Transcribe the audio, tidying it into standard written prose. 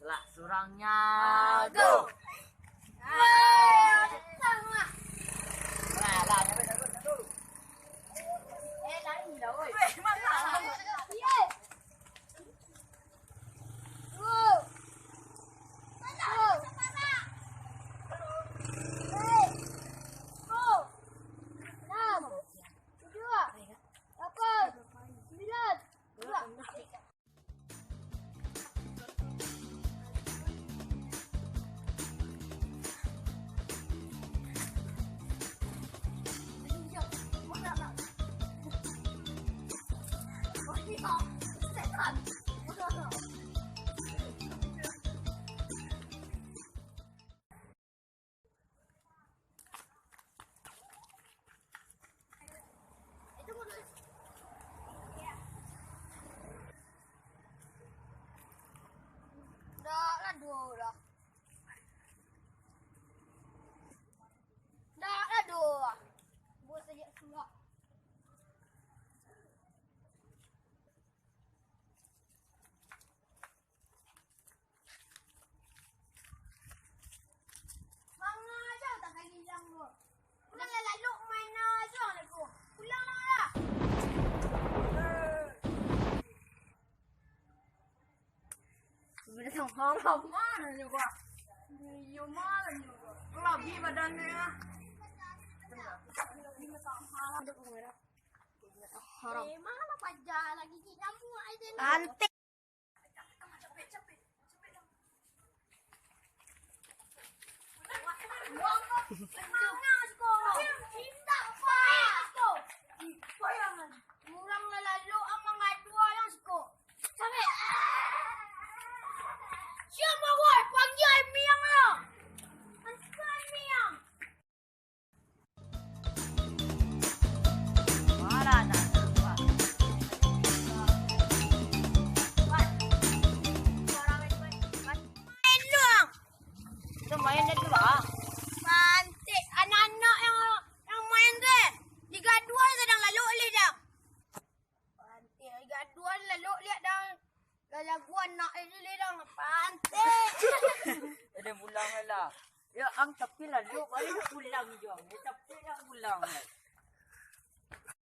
Lah, surangnya go. Lah, nyampe dulu. Lari dah oi. Thằng hông má này nhiều quá. Nhiều má là nhiều quá. Làm gì mà đăng này á. Mana pajak lagi cik nyamuk aja ni. Antik. Mana sekolah? Cinta apa? Murang lalu amang dua yang sekolah. Sampai. Siapa woi? Panggil miang lah. Antar miang. Mana nak? Main dia lah. Cantik. Anak-anak yang main tu. Liga 2 sedang lalu oleh dah. Cantik. Liga 2 lalu lihat dah. Lagu anak ini dah. Cantik. Ada pulang lah. Ya, ang tapi lah. Lu balik pulang je. Tapi dah pulang.